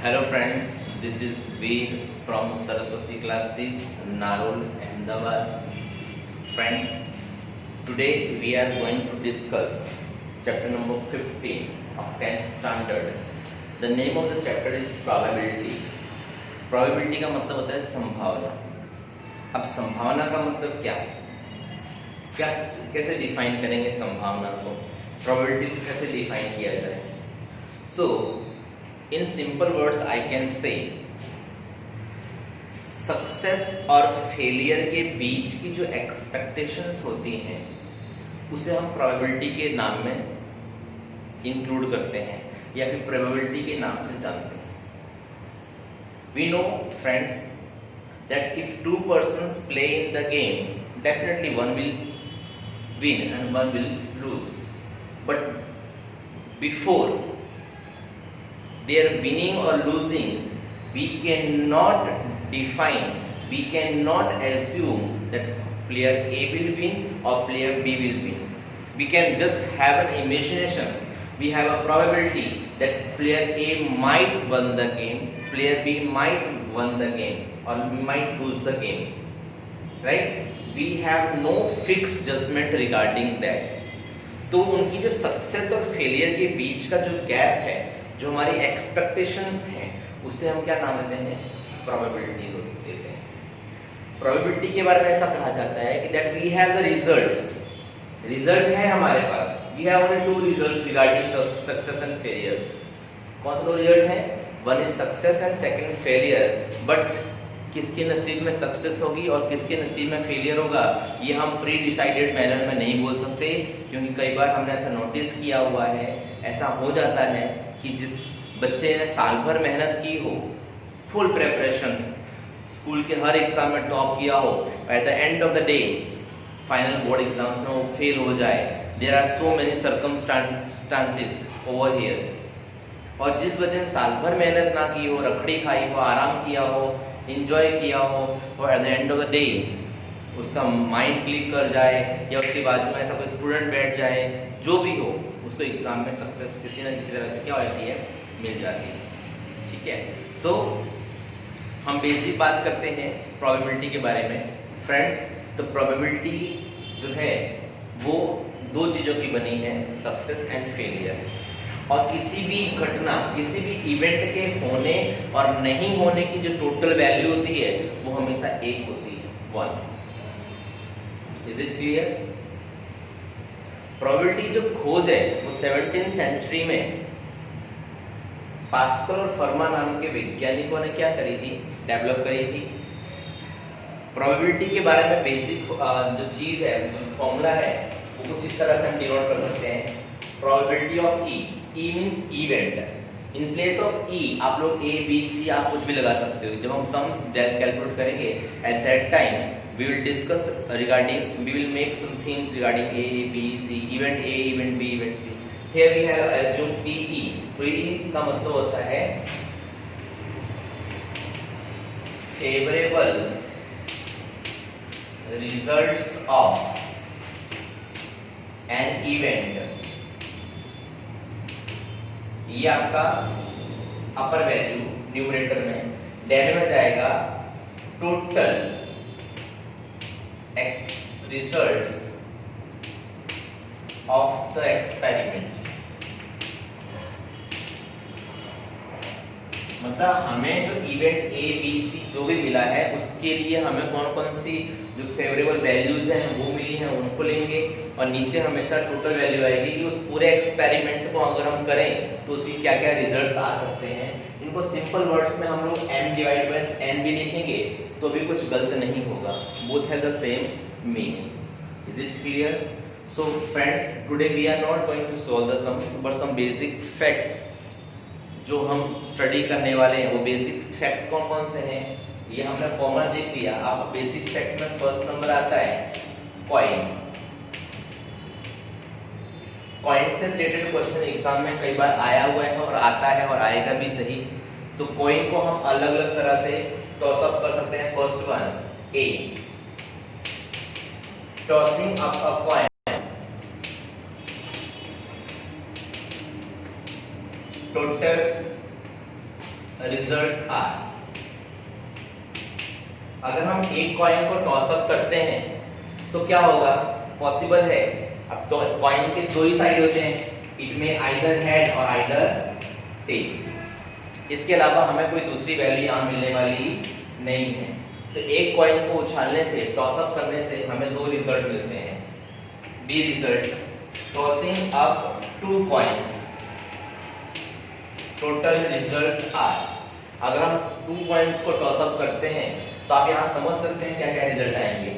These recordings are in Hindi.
Hello friends, this is Veer from Saraswati classes, Narol, Ahmedabad. Friends, today we are going to discuss chapter number 15 of 10th standard. The name of the chapter is probability. Probability का मतलब होता है संभावना. अब संभावना का मतलब क्या है? कैसे डिफाइन करेंगे संभावना को? प्रोबेबिलिटी को कैसे डिफाइन किया जाए? So, in simple words I can say success और फेलियर के बीच की जो एक्सपेक्टेशंस होती हैं उसे हम प्रोबेबिलिटी के नाम में इंक्लूड करते हैं या फिर प्रोबेबिलिटी के नाम से जानते हैं. We know friends that if two persons play in the game definitely one will win and one will lose, but before their winning or losing, we cannot define, we cannot assume that player A will win or player B will win. We can just have an imagination. We have a probability that player A might win the game, player B might win the game or might lose the game, right? We have no fixed judgment regarding that. तो उनकी जो सक्सेस और फेलियर के बीच का जो गैप है, जो हमारी एक्सपेक्टेशंस हैं, उसे हम क्या नाम देते हैं? प्रोबेबिलिटी देते हैं. प्रोबेबिलिटी के बारे में ऐसा कहा जाता है कि that we have the results. Result है हमारे पास. We have only two results regarding success and failures. कौन से दो रिजल्ट हैं? One is success and second failure. But किसके नसीब में सक्सेस होगी और किसके नसीब में फेलियर होगा, ये हम प्री डिसाइडेड मैनर में नहीं बोल सकते, क्योंकि कई बार हमने ऐसा नोटिस किया हुआ है. ऐसा हो जाता है कि जिस बच्चे ने साल भर मेहनत की हो, फुल प्रिपरेशंस, स्कूल के हर एग्जाम में टॉप किया हो, at the end of the day final board exams में वो फेल हो जाए. There are so many circumstances over here. और जिस बच्चे ने साल भर मेहनत ना की हो, रखड़ी खाई हो, आराम किया हो, एंजॉय किया हो, और eight the end of the day उसका माइंड क्लिक कर जाए या उसके बाजू में ऐसा कोई स्टूडेंट बैठ जाए, जो भी हो, उसको एग्जाम में सक्सेस किसी न किसी तरह से क्या हो जाती है? मिल जाती है. ठीक है. सो हम बेसिक बात करते हैं प्रोबेबिलिटी के बारे में. फ्रेंड्स, तो प्रोबेबिलिटी जो है वो दो चीज़ों की बनी है, सक्सेस एंड फेलियर. और किसी भी घटना, किसी भी इवेंट के होने और नहीं होने की जो टोटल वैल्यू होती है वो हमेशा एक होती है, 1. Is it clear? प्रोबेबिलिटी जो खोज है वो 17th सेंचुरी में पास्कल और फर्मा नाम के वैज्ञानिकों ने क्या करी थी? डेवलप करी थी. प्रोबेबिलिटी के बारे में बेसिक जो चीज है, जो फॉर्मूला है, वो कुछ इस तरह से हम डिनोट कर सकते हैं. Probability of E. E means event. In place of E आप लोग ए बी सी आप कुछ भी लगा सकते हो. जब हम सम्स कैलकुलेट करेंगे at that time we will discuss regarding, we will make some things regarding A, B, C, event A, event B, event C. Here we have assumed PE. PE का मतलब होता है favorable results of an event. ये आपका अपर वैल्यू न्यूमरेटर में, डेन में जाएगा total results of the experiment. मतलब हमें जो इवेंट ए बी सी जो भी मिला है उसके लिए हमें कौन कौन सी जो फेवरेबल वैल्यूज हैं वो मिली हैं उनको लेंगे, और नीचे हमेशा टोटल वैल्यू आएगी कि उस पूरे एक्सपेरिमेंट को अगर हम करें तो उसकी क्या क्या रिजल्ट्स आ सकते हैं. इनको सिंपल वर्ड्स में हम लोग m डिवाइड बाय n भी लिखेंगे तो भी कुछ गलत नहीं होगा. Both have the same meaning. Is it clear? So friends, today we are not going to solve the sums but some basic facts जो हम स्टडी करने वाले हैं. वो बेसिक फैक्ट कौन कौन से हैं ये हमने फॉर्मूला देख लिया. आप बेसिक फैक्ट में फर्स्ट नंबर आता है कॉइन. कॉइन से रिलेटेड क्वेश्चन एग्जाम में कई बार आया हुआ है और आता है और आएगा भी सही. सो कॉइन को हम अलग अलग तरह से टॉस अप कर सकते हैं. First one, a, tossing up a coin, total results are. अगर हम एक कॉइन को टॉस अप करते हैं तो क्या होगा, पॉसिबल है, अब तो कॉइन के दो ही साइड होते हैं, इट में आइदर हेड और आइदर टेल। इसके अलावा हमें कोई दूसरी वैल्यू यहाँ मिलने वाली नहीं है। तो एक कॉइन को उछालने से, टॉस अप करने से हमें दो रिजल्ट मिलते हैं। B result, tossing up two coins, total results are. अगर हम टू कॉइन्स को टॉस अप करते हैं तो आप यहाँ समझ सकते हैं क्या क्या रिजल्ट आएंगे।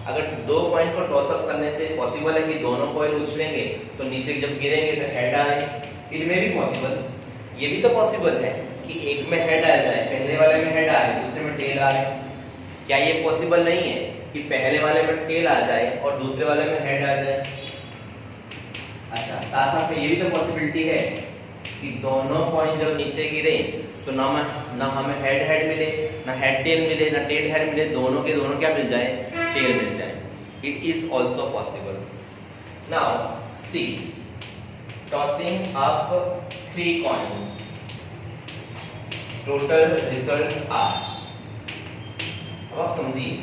अगर दो कॉइन को टॉस अप करने से पॉसिबल है कि दोनों कॉइन उछलेंगे तो नीचे जब गिरेंगे तो हेड आए। इट में भी पॉसिबल, ये भी तो पॉसिबल है कि एक में हेड आ जाए, पहले वाले में हेड आए, दूसरे में टेल आए। क्या ये पॉसिबल नहीं है कि पहले वाले में टेल आ जाए और दूसरे वाले में हेड आ जाए? अच्छा, साथ साथ में ये भी तो पॉसिबिलिटी है कि दोनों कॉइन जब नीचे गिरे तो ना हमें हेड मिले, ना हेड टेल मिले, ना टेल हेड मिले, दोनों के दोनों क्या मिल जाए, टेल मिल जाए। It is also possible. Now see, tossing up 3 coins, total results are. अब आप समझिए,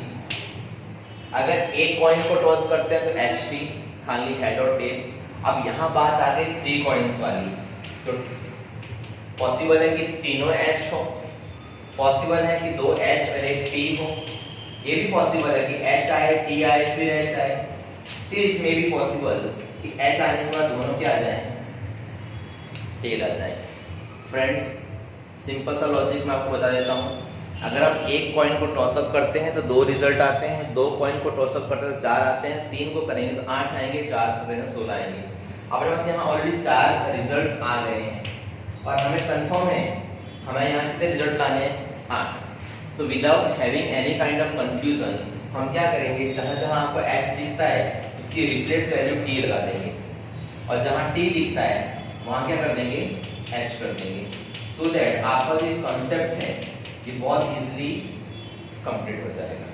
अगर एक कॉइन को टॉस करते हैं तो एच टी, खाली हेड और टेल। अब यहाँ बात आ गई 3 coins वाली, तो पॉसिबल है कि तीनों एच हो, पॉसिबल है कि 2 एच और 1 टी हो, ये भी पॉसिबल है कि एच आए, टी आए, फिर एच आए। Still it may be possible कि एच आने के बाद दोनों क्या आ जाए, टेल आ जाए। फ्रेंड्स, सिंपल सा लॉजिक मैं आपको बता देता हूँ। अगर आप एक कॉइन को टॉस अप करते हैं तो 2 रिजल्ट आते हैं, 2 कॉइन को टॉस अप करते हैं तो 4 आते हैं, 3 को करेंगे तो 8 आएंगे, 4 को करेंगे तो 16 आएंगे। हमारे पास यहाँ ऑलरेडी 4 रिजल्ट्स आ गए हैं और हमें कंफर्म है हमें यहाँ कितने रिजल्ट लाने हैं, 8। तो without having any kind of confusion हम क्या करेंगे, जहाँ जहाँ आपको एच दिखता है उसकी रिप्लेस वैल्यू टी लगा देंगे, और जहाँ टी दिखता है वहाँ क्या कर देंगे, एच कर देंगे, सो दैट आपका जो कॉन्सेप्ट है ये बहुत इजीली कंप्लीट हो जाएगा।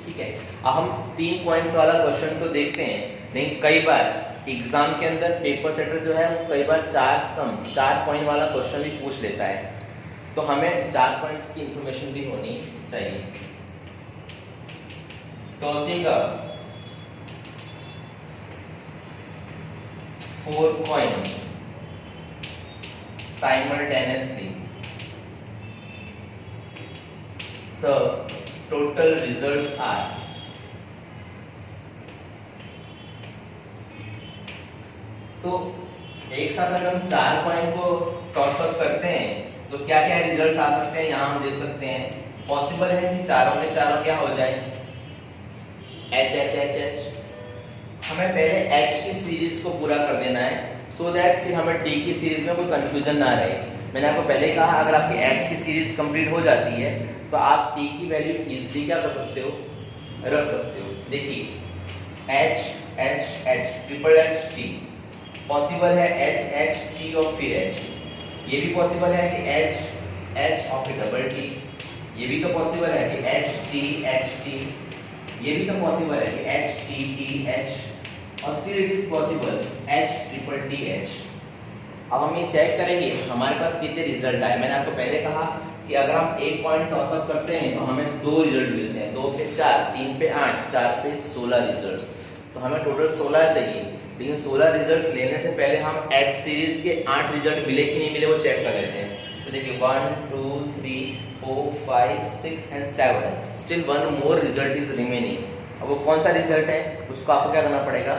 ठीक है, अब हम 3 पॉइंट्स वाला क्वेश्चन तो देखते हैं, लेकिन कई बार एग्जाम के अंदर पेपर सेटर जो है वो कई बार 4 पॉइंट वाला क्वेश्चन भी पूछ लेता है, तो हमें 4 पॉइंट्स की इंफॉर्मेशन भी होनी चाहिए। Tossing up 4 coins simultaneously, the total results are, तो एक साथ अगर हम 4 कॉइन को टॉस अप करते हैं तो क्या क्या रिजल्ट्स आ सकते हैं, यहाँ हम देख सकते हैं। पॉसिबल है कि चारों में चारों क्या हो जाए, एच एच एच एच। हमें पहले एच की सीरीज को पूरा कर देना है, सो दैट फिर हमें टी की सीरीज में कोई कंफ्यूजन ना रहे। मैंने आपको पहले ही कहा, अगर आपकी एच की सीरीज कंप्लीट हो जाती है तो आप टी की वैल्यू इजीली क्या कर सकते हो, रख सकते हो। देखिए H H H, triple H T, possible है एच एच टी और फिर एच। ये भी पॉसिबल है कि एच एच और फिर डबल टी। ये भी तो पॉसिबल है कि एच टी एच टी। ये भी तो पॉसिबल है कि एच टी टी एच, और still it is possible H triple T H. अब हम ये चेक करेंगे हमारे पास कितने रिजल्ट आए। मैंने आपको पहले कहा कि अगर हम एक पॉइंट टॉस अप करते हैं तो हमें 2 रिजल्ट मिलते हैं, 2 पे 4, 3 पे 8, 4 पे 16 रिजल्ट्स। तो हमें टोटल 16 चाहिए, लेकिन 16 रिजल्ट लेने से पहले हम एच सीरीज के 8 रिजल्ट मिले कि नहीं मिले वो चेक कर लेते हैं। तो देखिए 1 2 3 4 5 6 and 7, still 1 more result is remaining. अब वो कौन सा रिजल्ट है उसको आपको क्या करना पड़ेगा,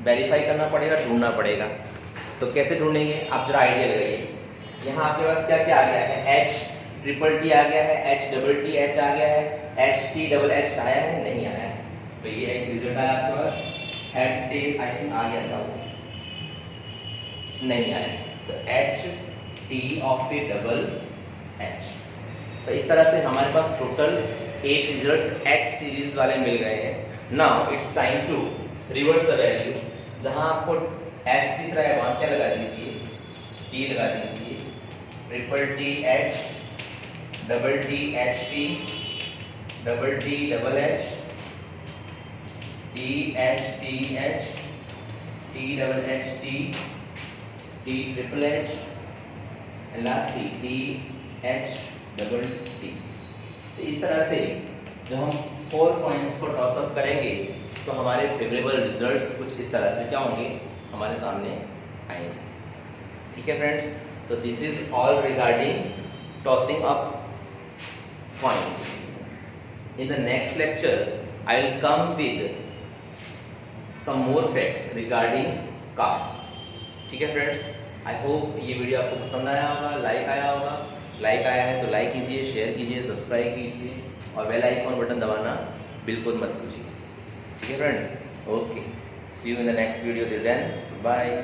वेरीफाई करना पड़ेगा, ढूंढना पड़ेगा। तो कैसे ढूंढेंगे आप जरा आइडिया लगाइए। यहाँ आपके पास क्या क्या आ गया है, एच ट्रिपल टी आ गया है, एच डबल टी एच आ गया है, एच टी डबल एच आया है, नहीं आया है। तो ये एक रिजल्ट आया आपके पास, हेड टेल आई थिंक आ गया था, नहीं आया। तो एच टी और फिर डबल एच। तो इस तरह से हमारे पास टोटल 8 रिजल्ट्स एच सीरीज वाले मिल गए हैं। Now it's time to reverse the value. जहां आपको एच दिख रहा है वहां क्या लगा दीजिए, टी लगा दीजिए, triple T H, double T H T, double T double H, T H T double H T, T triple H, and lastly T HTT। तो इस तरह से जब हम 4 पॉइंट्स को टॉसअप करेंगे तो हमारे फेवरेबल रिजल्ट्स कुछ इस तरह से क्या होंगे, हमारे सामने आएंगे। ठीक है फ्रेंड्स, तो this is all regarding tossing up points. In the next lecture, I will come with some more facts regarding cards. ठीक है फ्रेंड्स, आई होप ये वीडियो आपको पसंद आया होगा, लाइक आया होगा। लाइक आया है तो लाइक कीजिए, शेयर कीजिए, सब्सक्राइब कीजिए और बेल आइकॉन बटन दबाना बिल्कुल मत भूलिए। ठीक है friends, okay, see you in the next video, till then bye.